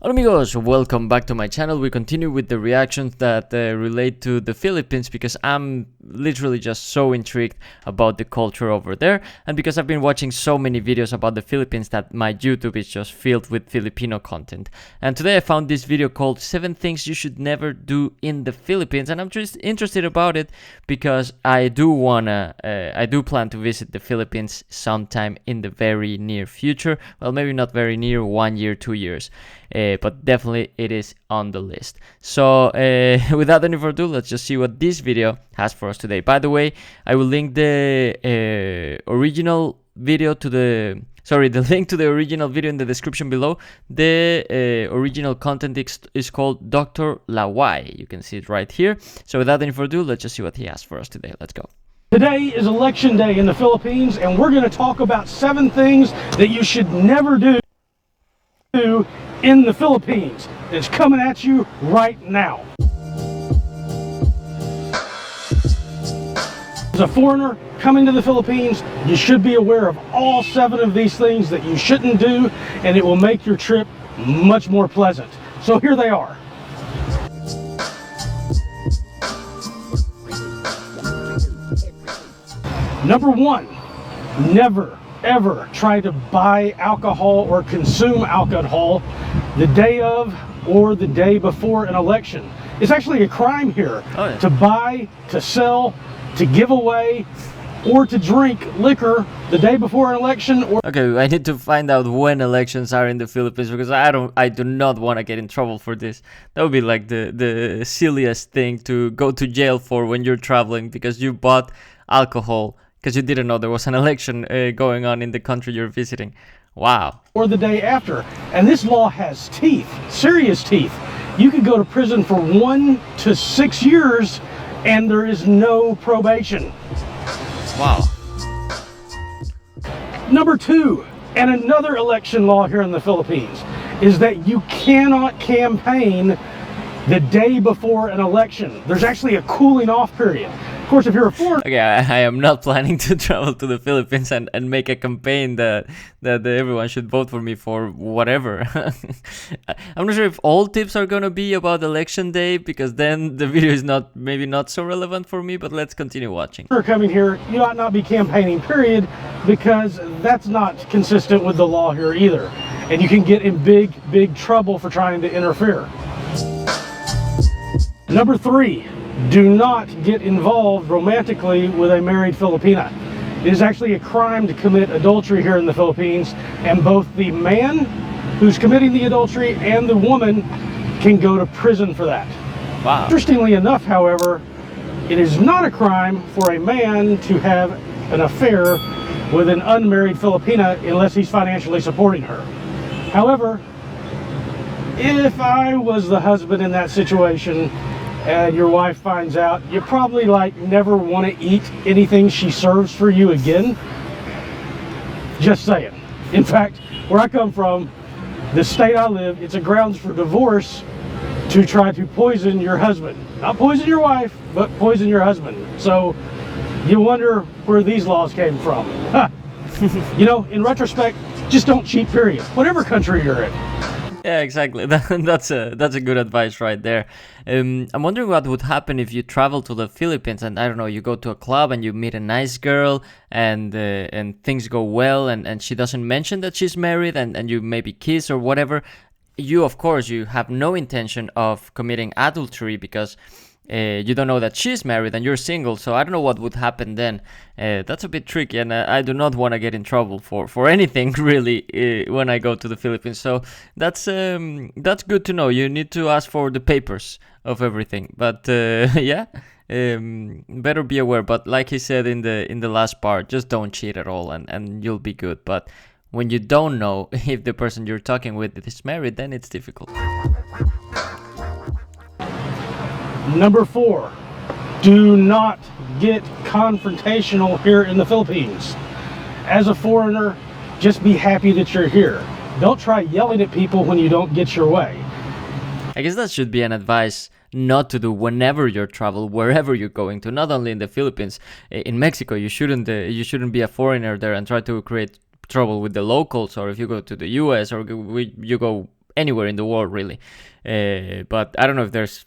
Hola amigos, welcome back to my channel. We continue with the reactions that relate to the Philippines because I'm literally just so intrigued about the culture over there, and because I've been watching so many videos about the Philippines that my YouTube is just filled with Filipino content. And today I found this video called 7 Things You Should Never Do in the Philippines, and I'm just interested about it because I do plan to visit the Philippines sometime in the very near future. Well, maybe not very near, 1 year, 2 years. But definitely it is on the list. So without any further ado, let's just see what this video has for us today. By the way, I will link the original video to the link to the original video in the description below. The original content is called Dr. Lawai. You can see it right here. So without any further ado, let's just see what he has for us today. Let's go. Today is election day in the Philippines, and we're going to talk about 7 things that you should never do in the Philippines. It's coming at you right now. As a foreigner coming to the Philippines, you should be aware of all 7 of these things that you shouldn't do, and it will make your trip much more pleasant. So here they are. Number 1, never ever try to buy alcohol or consume alcohol the day of or the day before an election. It's actually a crime here to buy, to sell, to give away, or to drink liquor the day before an election. Okay, I need to find out when elections are in the Philippines because I do not want to get in trouble for this. That would be like the silliest thing to go to jail for when you're traveling because you bought alcohol because you didn't know there was an election going on in the country you're visiting. Wow. Or the day after. And this law has teeth, serious teeth. You could go to prison for 1 to 6 years and there is no probation. Wow. Number 2, and another election law here in the Philippines, is that you cannot campaign the day before an election. There's actually a cooling off period. Of course, if you're a foreigner... Okay, I am not planning to travel to the Philippines and make a campaign that everyone should vote for me for whatever. I'm not sure if all tips are gonna be about election day because then the video is maybe not so relevant for me, but let's continue watching. If you're coming here, you ought not be campaigning, period, because that's not consistent with the law here either. And you can get in big trouble for trying to interfere. Number 3, do not get involved romantically with a married Filipina. It is actually a crime to commit adultery here in the Philippines, and both the man who's committing the adultery and the woman can go to prison for that. Wow. Interestingly enough, however, it is not a crime for a man to have an affair with an unmarried Filipina unless he's financially supporting her. However, if I was the husband in that situation and your wife finds out, you probably never want to eat anything she serves for you again. Just saying. In fact, where I come from, the state I live, it's a grounds for divorce to try to poison your husband. Not poison your wife, but poison your husband. So you wonder where these laws came from. You know, in retrospect, just don't cheat, period. Whatever country you're in. Yeah, exactly. That's a good advice right there. I'm wondering what would happen if you travel to the Philippines and I don't know, you go to a club and you meet a nice girl and things go well and she doesn't mention that she's married and you maybe kiss or whatever. You, of course, you have no intention of committing adultery because you don't know that she's married and you're single, so I don't know what would happen then. That's a bit tricky, and I do not want to get in trouble for anything really when I go to the Philippines. So that's good to know. You need to ask for the papers of everything, but yeah, better be aware. But like he said in the last part, just don't cheat at all, and you'll be good. But when you don't know if the person you're talking with is married, then it's difficult. Number 4, do not get confrontational here in the Philippines. As a foreigner, just be happy that you're here. Don't try yelling at people when you don't get your way. I guess that should be an advice not to do whenever you travel, wherever you're going to. Not only in the Philippines, in Mexico, you shouldn't be a foreigner there and try to create trouble with the locals. Or if you go to the US or you go anywhere in the world, really. But I don't know if there's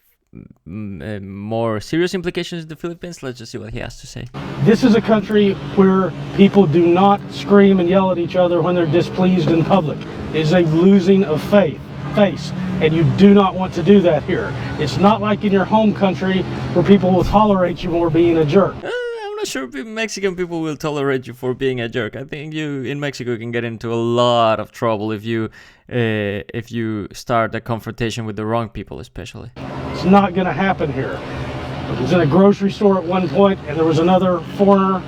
more serious implications in the Philippines. Let's just see what he has to say. This is a country where people do not scream and yell at each other when they're displeased in public. It is a losing of face, and you do not want to do that here. It's not like in your home country where people will tolerate you for being a jerk. I'm not sure if Mexican people will tolerate you for being a jerk. I think you in Mexico can get into a lot of trouble if you start a confrontation with the wrong people, especially. It's not going to happen here. I was in a grocery store at one point, and there was another foreigner.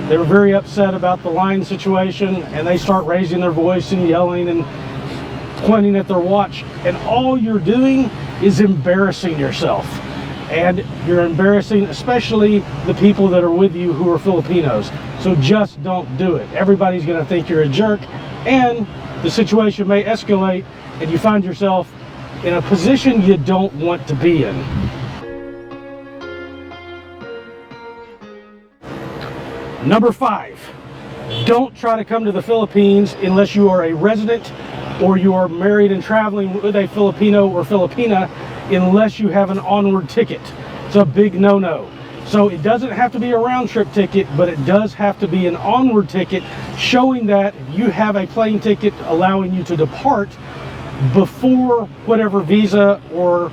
They were very upset about the line situation, and they start raising their voice and yelling and pointing at their watch, and all you're doing is embarrassing yourself. And you're embarrassing especially the people that are with you who are Filipinos. So just don't do it. Everybody's going to think you're a jerk, and the situation may escalate, and you find yourself in a position you don't want to be in. Number 5, don't try to come to the Philippines unless you are a resident or you are married and traveling with a Filipino or Filipina, unless you have an Onward ticket. It's a big no-no. So it doesn't have to be a round-trip ticket, but it does have to be an Onward ticket showing that you have a plane ticket allowing you to depart before whatever visa or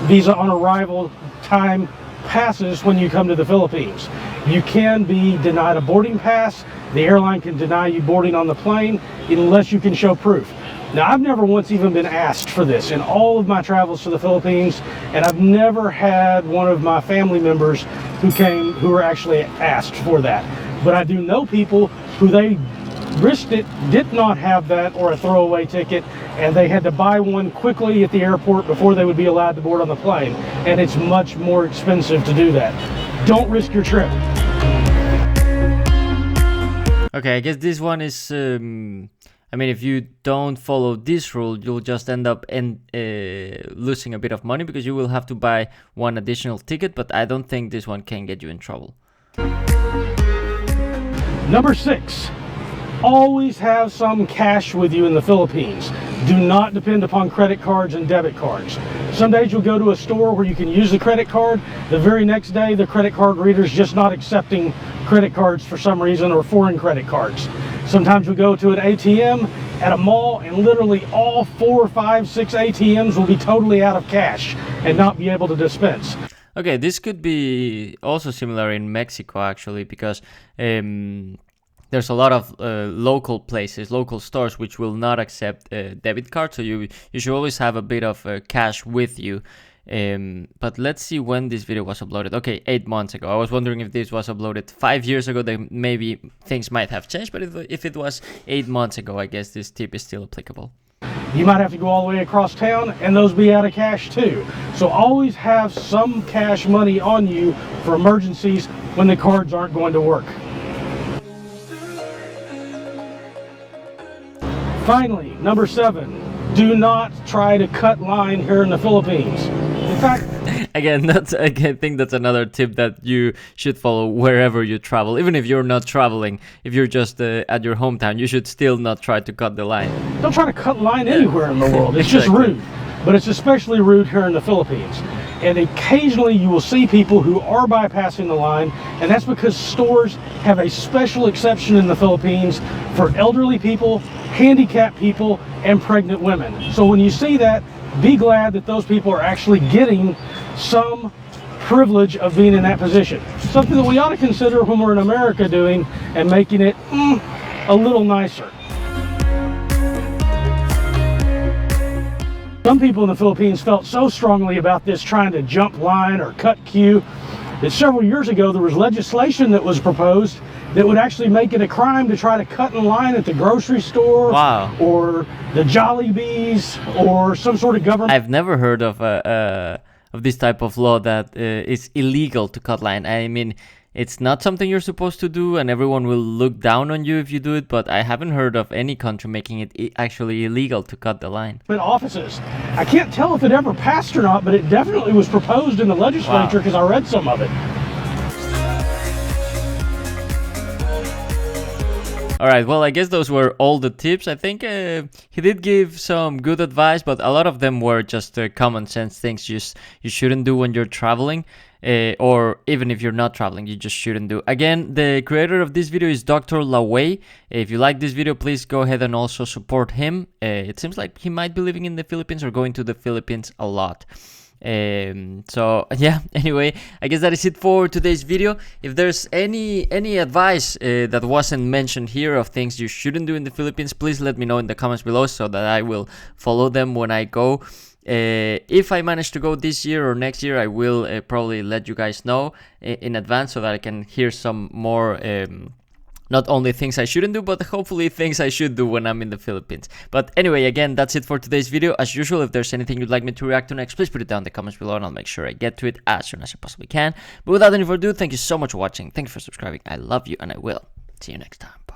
visa on arrival time passes when you come to the Philippines. You can be denied a boarding pass. The airline can deny you boarding on the plane unless you can show proof. Now, I've never once even been asked for this in all of my travels to the Philippines, and I've never had one of my family members who were actually asked for that. But I do know people who they risked it, did not have that or a throwaway ticket, and they had to buy one quickly at the airport before they would be allowed to board on the plane. And it's much more expensive to do that. Don't risk your trip. Okay, I guess this one is, I mean, if you don't follow this rule, you'll just end up losing a bit of money because you will have to buy one additional ticket, but I don't think this one can get you in trouble. Number 6, always have some cash with you in the Philippines. Do not depend upon credit cards and debit cards. Some days you'll go to a store where you can use the credit card. The very next day, the credit card reader's just not accepting credit cards for some reason, or foreign credit cards. Sometimes you'll go to an ATM at a mall and literally all 4, 5, 6 ATMs will be totally out of cash and not be able to dispense. Okay, this could be also similar in Mexico actually, because there's a lot of local places, local stores which will not accept debit cards, so you should always have a bit of cash with you. But let's see when this video was uploaded. Okay, 8 months ago. I was wondering if this was uploaded 5 years ago, then maybe things might have changed, but if it was 8 months ago, I guess this tip is still applicable. You might have to go all the way across town and those be out of cash too. So always have some cash money on you for emergencies when the cards aren't going to work. Finally, number 7, do not try to cut line here in the Philippines. In fact, again, I think that's another tip that you should follow wherever you travel. Even if you're not traveling, if you're just at your hometown, you should still not try to cut the line. Don't try to cut line anywhere in the world. It's just rude. But it's especially rude here in the Philippines. And occasionally you will see people who are bypassing the line, and that's because stores have a special exception in the Philippines for elderly people, handicapped people, and pregnant women. So when you see that, be glad that those people are actually getting some privilege of being in that position. Something that we ought to consider when we're in America doing and making it a little nicer. Some people in the Philippines felt so strongly about this trying to jump line or cut queue that several years ago there was legislation that was proposed that would actually make it a crime to try to cut in line at the grocery store. Wow. Or the Jollibees or some sort of government. I've never heard of this type of law that is illegal to cut line. I mean, it's not something you're supposed to do, and everyone will look down on you if you do it, but I haven't heard of any country making it actually illegal to cut the line. Offices. I can't tell if it ever passed or not, but it definitely was proposed in the legislature because I read some of it. All right, well, I guess those were all the tips. I think he did give some good advice, but a lot of them were just common sense things you shouldn't do when you're traveling, or even if you're not traveling, you just shouldn't do. Again, the creator of this video is Dr. Laway. If you like this video, please go ahead and also support him. It seems like he might be living in the Philippines or going to the Philippines a lot. So yeah, anyway, I guess that is it for today's video. If there's any advice that wasn't mentioned here of things you shouldn't do in the Philippines, please let me know in the comments below so that I will follow them when I go. If I manage to go this year or next year, I will probably let you guys know in advance so that I can hear some more not only things I shouldn't do, but hopefully things I should do when I'm in the Philippines. But anyway, again, that's it for today's video. As usual, if there's anything you'd like me to react to next, please put it down in the comments below and I'll make sure I get to it as soon as I possibly can. But without any further ado, thank you so much for watching. Thank you for subscribing. I love you and I will see you next time. Bye.